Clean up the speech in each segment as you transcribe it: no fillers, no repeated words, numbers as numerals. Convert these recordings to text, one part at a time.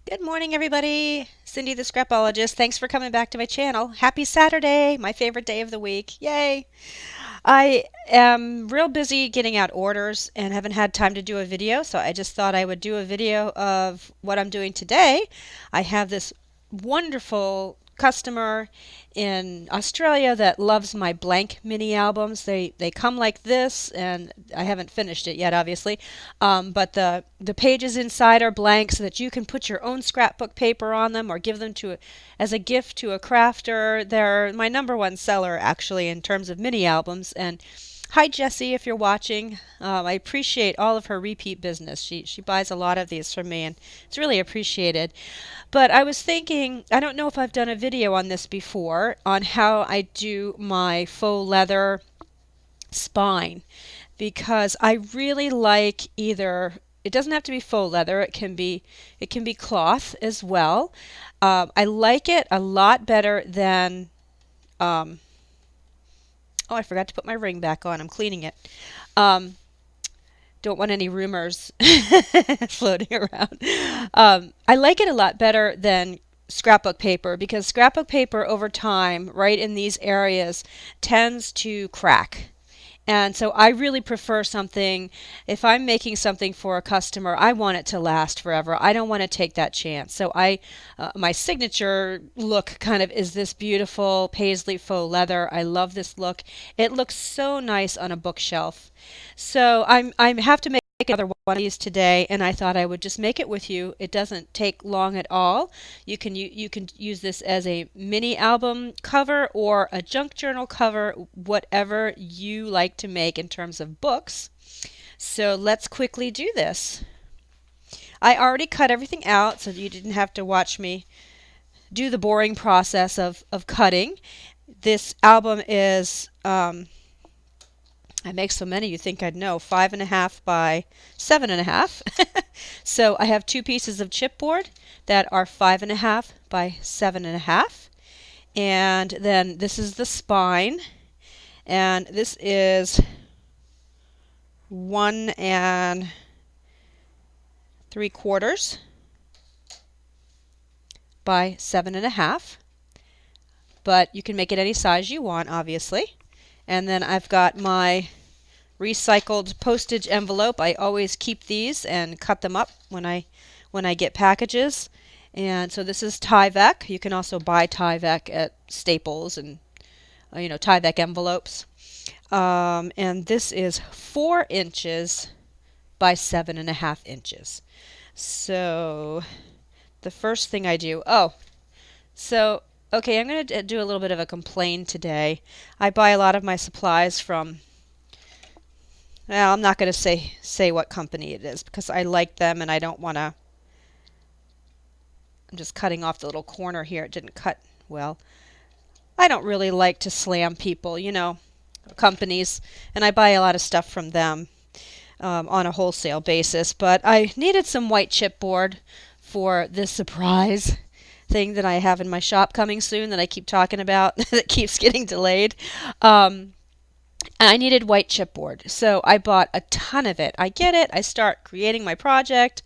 Good morning, everybody. Cindy the Scrapologist. Thanks for coming back to my channel. Happy Saturday, my favorite day of the week. Yay! I am real busy getting out orders and haven't had time to do a video, so I just thought I would do a video of what I'm doing today. I have this wonderful customer in Australia that loves my blank mini albums. They come like this, and I haven't finished it yet, obviously. But the pages inside are blank, so that you can put your own scrapbook paper on them or give them as a gift to a crafter. They're my number one seller, actually, in terms of mini albums. And hi, Jessie, if you're watching. I appreciate all of her repeat business. She buys a lot of these from me, and it's really appreciated. But I was thinking, I don't know if I've done a video on this before, on how I do my faux leather spine, because I really like either. It doesn't have to be faux leather. It can be cloth as well. I like it a lot better than. Um, oh, I forgot to put my ring back on. I'm cleaning it. Um, don't want any rumors floating around. I like it a lot better than scrapbook paper, because scrapbook paper over time, right in these areas, tends to crack. And so I really prefer something, if I'm making something for a customer, I want it to last forever. I don't want to take that chance. So my signature look kind of is this beautiful paisley faux leather. I love this look. It looks so nice on a bookshelf. So I have to make another one of these today, and I thought I would just make it with you. It doesn't take long at all. You can use this as a mini album cover or a junk journal cover, whatever you like to make in terms of books. So let's quickly do this. I already cut everything out so that you didn't have to watch me do the boring process of cutting. This album is I make so many you think I'd know. 5.5 by 7.5. So I have two pieces of chipboard that are 5.5 by 7.5. And then this is the spine. And this is 1.75 by 7.5. But you can make it any size you want, obviously. And then I've got my recycled postage envelope. I always keep these and cut them up when I get packages. And so this is tyvek. You can also buy tyvek at Staples and tyvek envelopes. And this is 4 inches by 7.5 inches. So the first thing I do, okay, I'm going to do a little bit of a complaint today. I buy a lot of my supplies from, well, I'm not going to say what company it is, because I like them and I don't want to. I'm just cutting off the little corner here. It didn't cut well. I don't really like to slam people, companies, and I buy a lot of stuff from them on a wholesale basis. But I needed some white chipboard for this surprise thing that I have in my shop coming soon that I keep talking about that keeps getting delayed. I needed white chipboard, so I bought a ton of it. I get it. I start creating my project,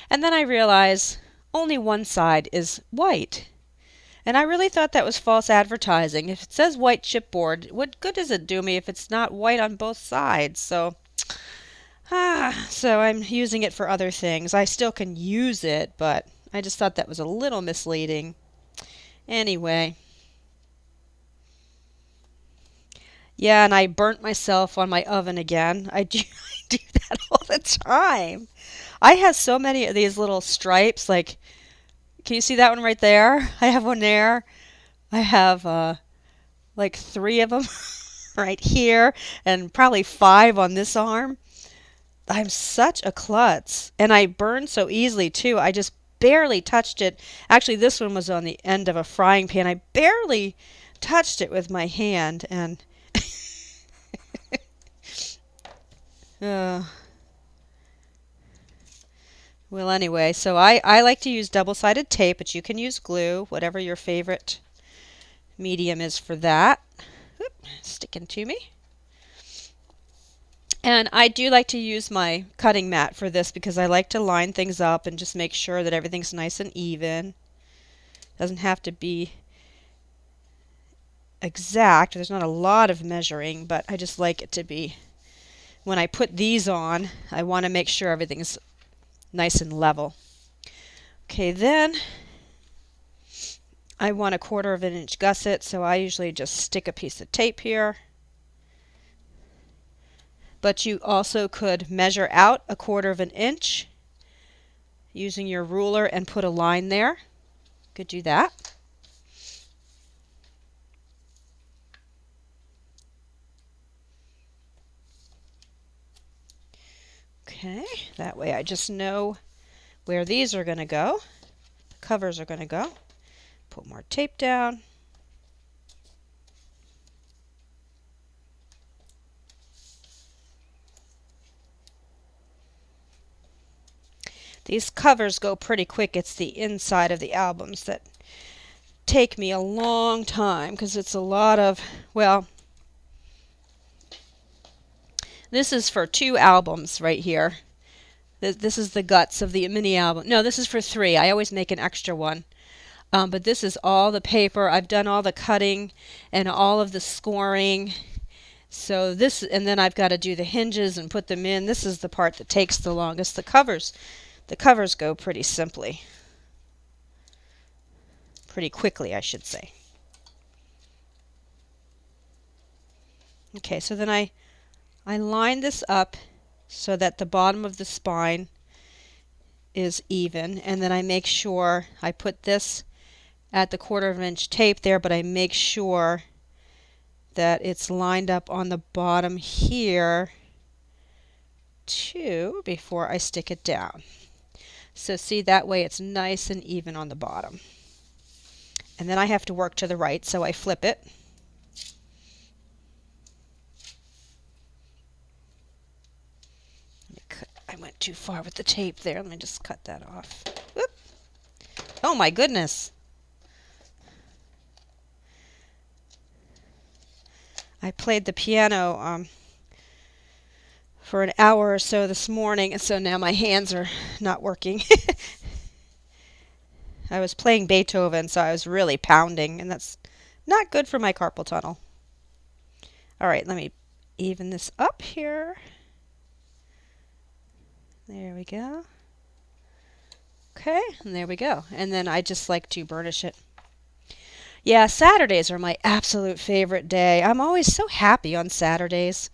and then I realize only one side is white. And I really thought that was false advertising. If it says white chipboard, what good does it do me if it's not white on both sides? So I'm using it for other things. I still can use it, but I just thought that was a little misleading. Anyway, yeah, and I burnt myself on my oven again. I do that all the time. I have so many of these little stripes. Like, can you see that one right there? I have one there. I have like 3 of them right here, and probably 5 on this arm. I'm such a klutz, and I burn so easily too. I just barely touched it. Actually, this one was on the end of a frying pan. I barely touched it with my hand, and uh, well, anyway, so I like to use double-sided tape, but you can use glue, whatever your favorite medium is for that. Oop, sticking to me. And I do like to use my cutting mat for this because I like to line things up and just make sure that everything's nice and even. Doesn't have to be exact. There's not a lot of measuring, but I just like it to be. When I put these on, I want to make sure everything's nice and level. Okay, then I want a 1/4 of an inch gusset, so I usually just stick a piece of tape here. But you also could measure out a 1/4 of an inch using your ruler and put a line there. Could do that. Okay, that way I just know where these are going to go. The covers are going to go. Put more tape down. These covers go pretty quick. It's the inside of the albums that take me a long time because it's a lot of, well, this is for 2 albums right here. This is the guts of the mini album. No, this is for 3. I always make an extra one. But this is all the paper. I've done all the cutting and all of the scoring. So this, and then I've got to do the hinges and put them in. This is the part that takes the longest. The covers go pretty simply. Pretty quickly, I should say. Okay, so then I line this up so that the bottom of the spine is even, and then I make sure I put this at the 1/4 of an inch tape there, but I make sure that it's lined up on the bottom here too before I stick it down. So see, that way it's nice and even on the bottom. And then I have to work to the right, so I flip it. I went too far with the tape there. Let me just cut that off. Whoop. Oh my goodness. I played the piano for an hour or so this morning, and so now my hands are not working. I was playing Beethoven, so I was really pounding, and that's not good for my carpal tunnel. All right, let me even this up here. There we go. Okay, and there we go. And then I just like to burnish it. Yeah, Saturdays are my absolute favorite day. I'm always so happy on Saturdays.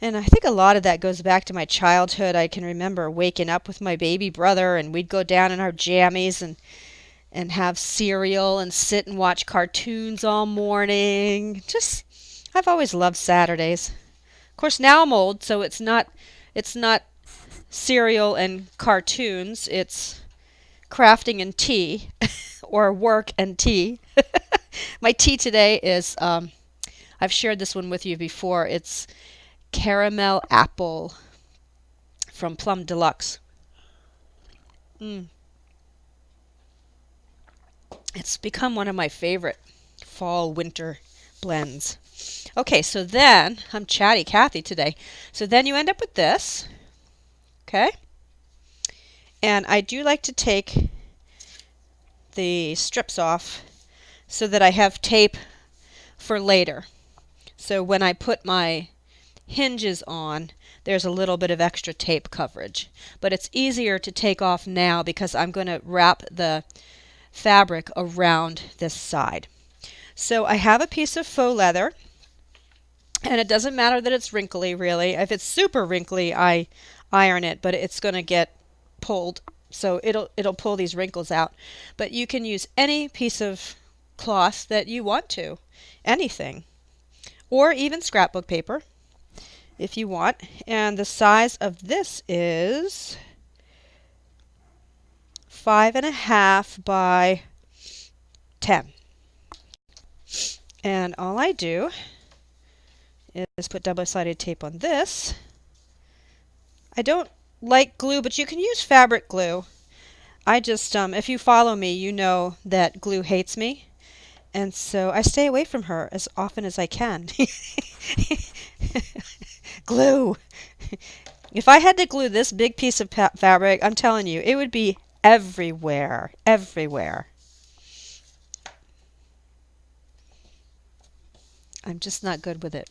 And I think a lot of that goes back to my childhood. I can remember waking up with my baby brother, and we'd go down in our jammies and have cereal and sit and watch cartoons all morning. Just, I've always loved Saturdays. Of course, now I'm old, so it's not cereal and cartoons. It's crafting and tea, or work and tea. My tea today is, I've shared this one with you before. It's caramel apple from Plum Deluxe. It's become one of my favorite fall winter blends. Okay, so then, I'm chatty Cathy today. So then you end up with this. Okay? And I do like to take the strips off so that I have tape for later. So when I put my hinges on, there's a little bit of extra tape coverage. But it's easier to take off now because I'm going to wrap the fabric around this side. So I have a piece of faux leather, and it doesn't matter that it's wrinkly really. If it's super wrinkly, I iron it, but it's going to get pulled, so it'll pull these wrinkles out. But you can use any piece of cloth that you want to, anything, or even scrapbook paper if you want. And the size of this is 5.5 by 10. And all I do is put double-sided tape on this. I don't like glue, but you can use fabric glue. I just, if you follow me, you know that glue hates me. And so I stay away from her as often as I can. Glue. If I had to glue this big piece of fabric, I'm telling you, it would be everywhere, everywhere. I'm just not good with it.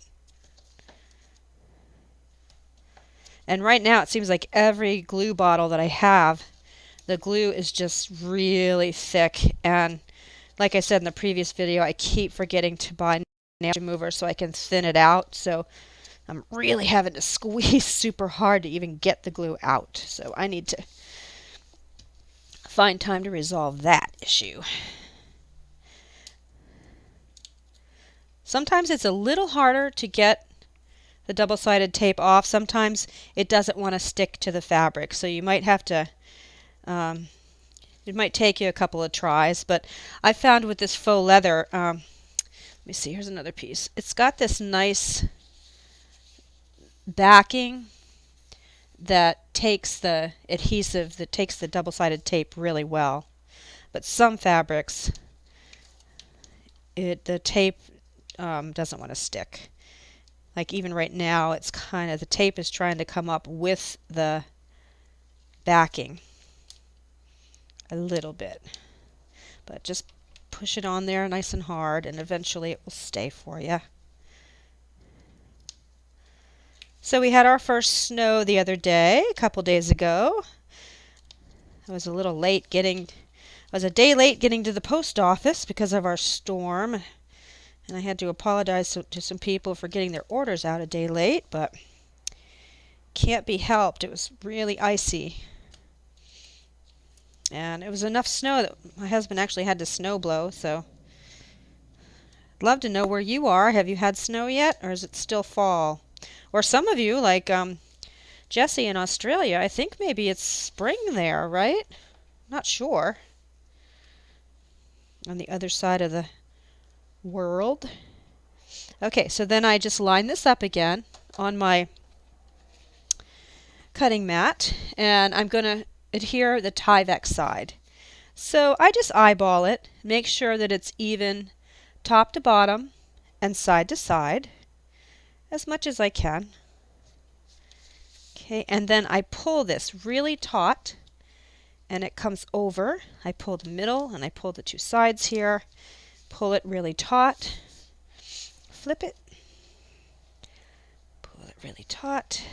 And right now it seems like every glue bottle that I have, the glue is just really thick. And like I said in the previous video, I keep forgetting to buy nail remover so I can thin it out. So I'm really having to squeeze super hard to even get the glue out. So I need to find time to resolve that issue. Sometimes it's a little harder to get the double-sided tape off. Sometimes it doesn't want to stick to the fabric, so you might have to, it might take you a couple of tries. But I found with this faux leather, let me see, here's another piece. It's got this nice backing that takes the adhesive, that takes the double-sided tape really well. But some fabrics, the tape doesn't want to stick. Like even right now, it's kind of, the tape is trying to come up with the backing a little bit. But just push it on there nice and hard, and eventually it will stay for you. So we had our first snow the other day, a couple days ago. I was a little late getting, I was a day late getting to the post office because of our storm. And I had to apologize to some people for getting their orders out a day late, but can't be helped. It was really icy. And it was enough snow that my husband actually had to snow blow, so I'd love to know where you are. Have you had snow yet, or is it still fall? Or some of you, like Jesse in Australia, I think maybe it's spring there, right? Not sure. On the other side of the world. Okay, so then I just line this up again on my cutting mat, and I'm going to adhere the tyvek side. So I just eyeball it, make sure that it's even top to bottom and side to side as much as I can. Okay, and then I pull this really taut and it comes over. I pull the middle and I pull the two sides here, pull it really taut, flip it, pull it really taut.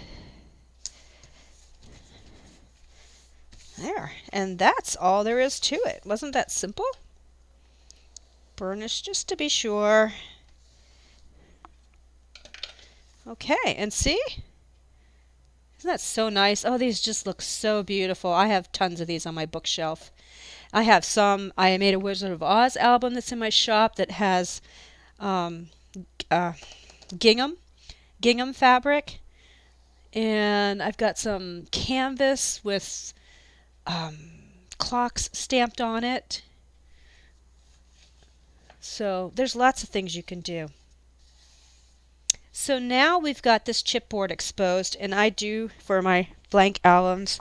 There, and that's all there is to it. Wasn't that simple? Burnish just to be sure. Okay, and see? Isn't that so nice? Oh, these just look so beautiful. I have tons of these on my bookshelf. I have some. I made a Wizard of Oz album that's in my shop that has gingham fabric. And I've got some canvas with clocks stamped on it. So there's lots of things you can do. So now we've got this chipboard exposed, and I do, for my blank albums,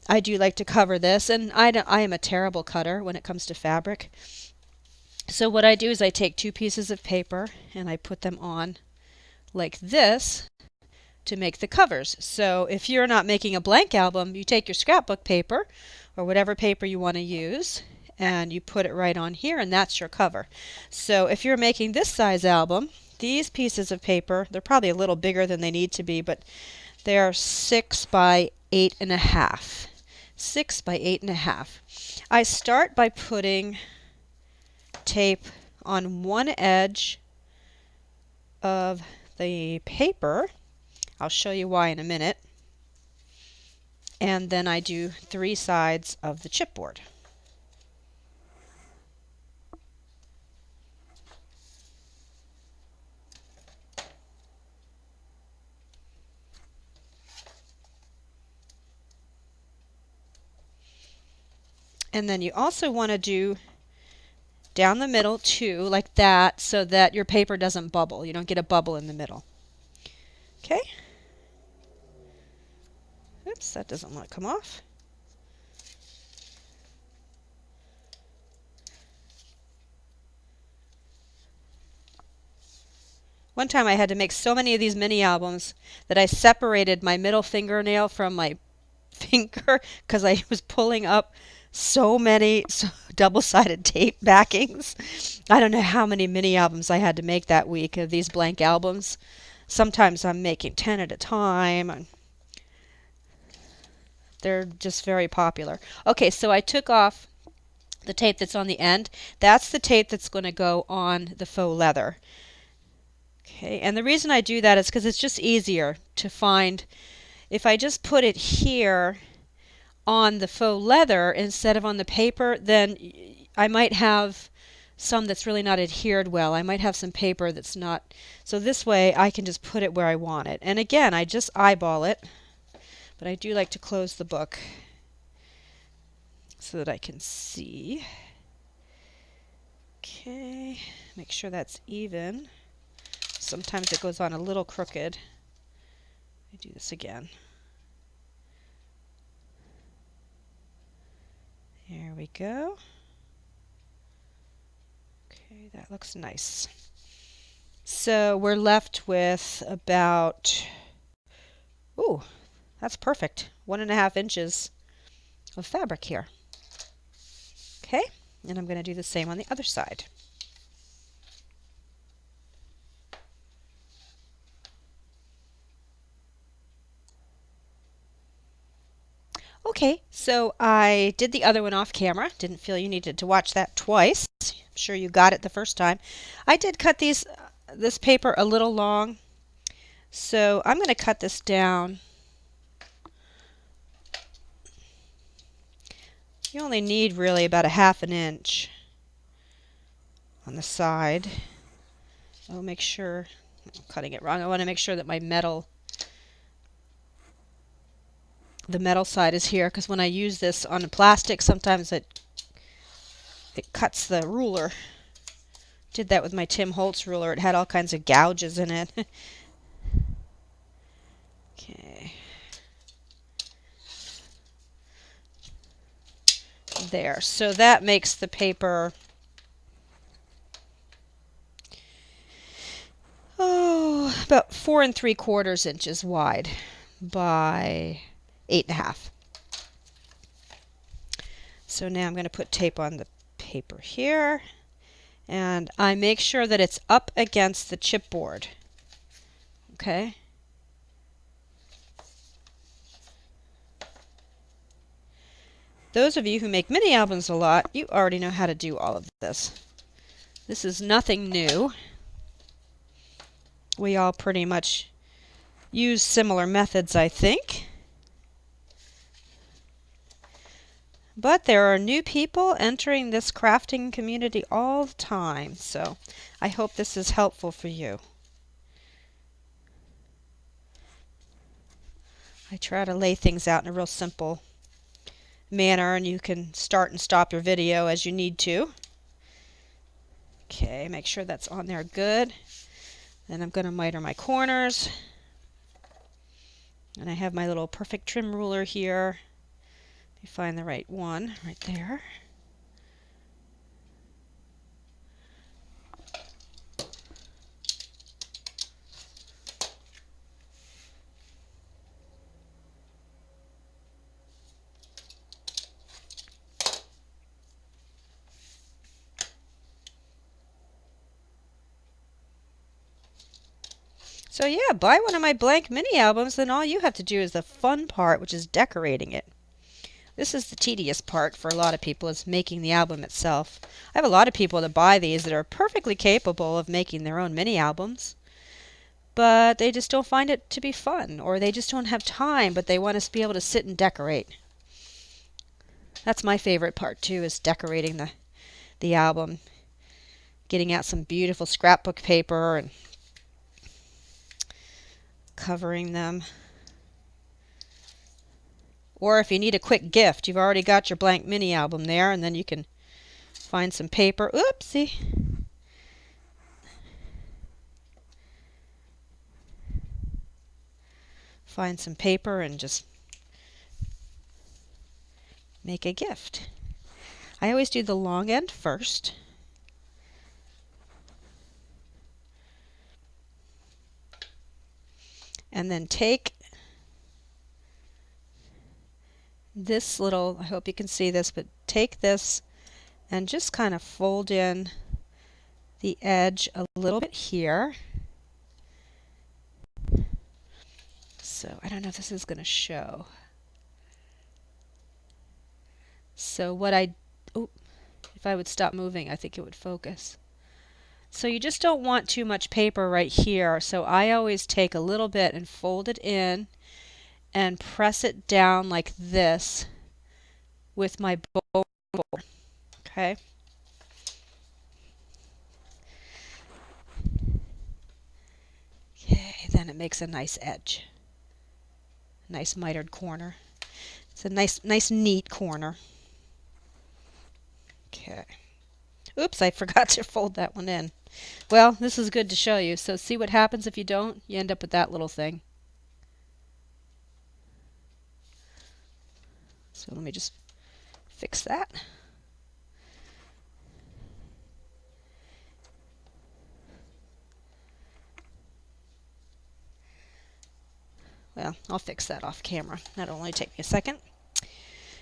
I do like to cover this, and I am a terrible cutter when it comes to fabric. So what I do is I take two pieces of paper and I put them on like this to make the covers. So if you're not making a blank album, you take your scrapbook paper or whatever paper you want to use and you put it right on here, and that's your cover. So if you're making this size album, these pieces of paper, they're probably a little bigger than they need to be, but they are 6 by 8.5. 6 by 8.5. I start by putting tape on one edge of the paper. I'll show you why in a minute. And then I do 3 sides of the chipboard. And then you also want to do down the middle too, like that, so that your paper doesn't bubble. You don't get a bubble in the middle. Okay? Oops, that doesn't want to come off. One time I had to make so many of these mini albums that I separated my middle fingernail from my finger because I was pulling up so many double-sided tape backings. I don't know how many mini albums I had to make that week of these blank albums. Sometimes I'm making 10 at a time. And they're just very popular. Okay, so I took off the tape that's on the end. That's the tape that's going to go on the faux leather. Okay, and the reason I do that is because it's just easier to find. If I just put it here on the faux leather instead of on the paper, then I might have some that's really not adhered well. I might have some paper that's not. So this way I can just put it where I want it. And again, I just eyeball it, but I do like to close the book so that I can see. Okay, make sure that's even. Sometimes it goes on a little crooked. Let me do this again. There we go. Okay, that looks nice. So we're left with about, ooh, that's perfect. 1.5 inches of fabric here. Okay, and I'm going to do the same on the other side. Okay, so I did the other one off camera. Didn't feel you needed to watch that twice. I'm sure you got it the first time. I did cut this paper a little long, so I'm going to cut this down. You only need really about 1/2 inch on the side. I'll make sure I'm cutting it wrong. I want to make sure that the metal side is here, because when I use this on the plastic, sometimes it cuts the ruler. Did that with my Tim Holtz ruler. It had all kinds of gouges in it. Okay. There. So that makes the paper, about 4 3/4 inches wide by 8.5. So now I'm going to put tape on the paper here, and I make sure that it's up against the chipboard. Okay. Those of you who make mini albums a lot, you already know how to do all of this. This is nothing new. We all pretty much use similar methods, I think. But there are new people entering this crafting community all the time, so I hope this is helpful for you. I try to lay things out in a real simple manner, and you can start and stop your video as you need to. Okay, make sure that's on there good. Then I'm going to miter my corners. And I have my little perfect trim ruler here. Let me find the right one right there. So yeah, buy one of my blank mini albums, and all you have to do is the fun part, which is decorating it. This is the tedious part for a lot of people, is making the album itself. I have a lot of people that buy these that are perfectly capable of making their own mini albums, but they just don't find it to be fun, or they just don't have time, but they want to be able to sit and decorate. That's my favorite part too, is decorating the album, getting out some beautiful scrapbook paper and covering them. Or if you need a quick gift, you've already got your blank mini album there, and then you can find some paper. Oopsie. Find some paper and just make a gift. I always do the long end first. And then take this little, I hope you can see this, but take this and just kind of fold in the edge a little bit here. So I don't know if this is going to show. So what if I would stop moving, I think it would focus. So you just don't want too much paper right here. So I always take a little bit and fold it in and press it down like this with my bowl. Okay. Okay, then it makes a nice edge. Nice mitered corner. It's a nice neat corner. Okay. Oops, I forgot to fold that one in. Well, this is good to show you. So see what happens if you don't? You end up with that little thing. So let me just fix that. Well, I'll fix that off camera. That'll only take me a second.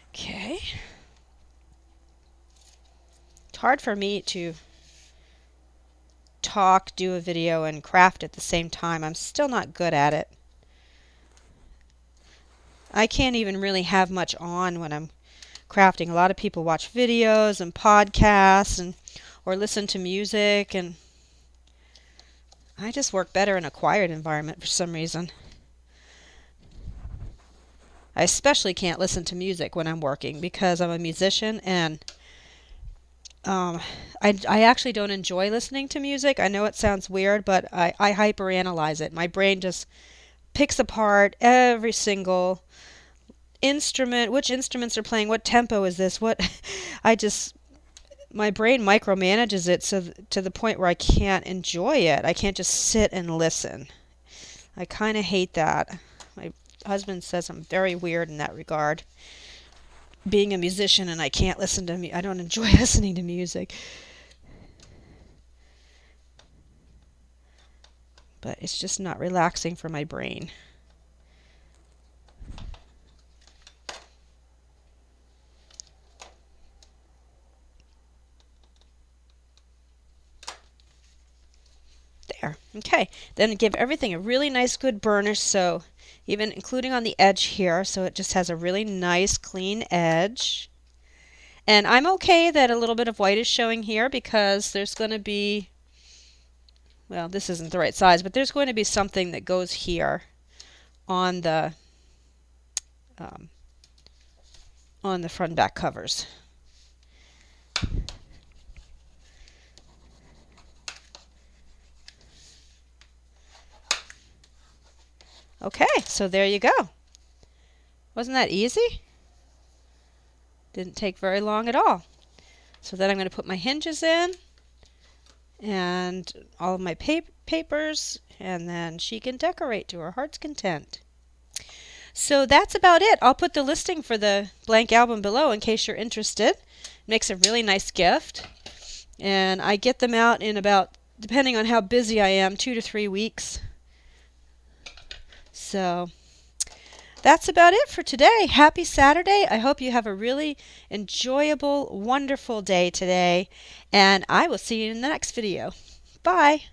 Okay. It's hard for me to talk, do a video, and craft at the same time. I'm still not good at it. I can't even really have much on when I'm crafting. A lot of people watch videos and podcasts or listen to music, and I just work better in a quiet environment for some reason. I especially can't listen to music when I'm working because I'm a musician, and I actually don't enjoy listening to music. I know it sounds weird, but I hyperanalyze it. My brain just picks apart every single instrument, which instruments are playing, what tempo is this, my brain micromanages it to the point where I can't enjoy it. I can't just sit and listen. I kind of hate that. My husband says I'm very weird in that regard. Being a musician and I can't listen to I don't enjoy listening to music. But it's just not relaxing for my brain. There. Okay. Then give everything a really nice good burnish, so even including on the edge here, so it just has a really nice clean edge. And I'm okay that a little bit of white is showing here because there's going to be, well, this isn't the right size, but there's going to be something that goes here on the front and back covers. Okay, so there you go. Wasn't that easy? Didn't take very long at all. So then I'm going to put my hinges in and all of my papers, and then she can decorate to her heart's content. So that's about it. I'll put the listing for the blank album below in case you're interested. It makes a really nice gift. And I get them out in about, depending on how busy I am, 2 to 3 weeks. So that's about it for today. Happy Saturday. I hope you have a really enjoyable, wonderful day today. And I will see you in the next video. Bye.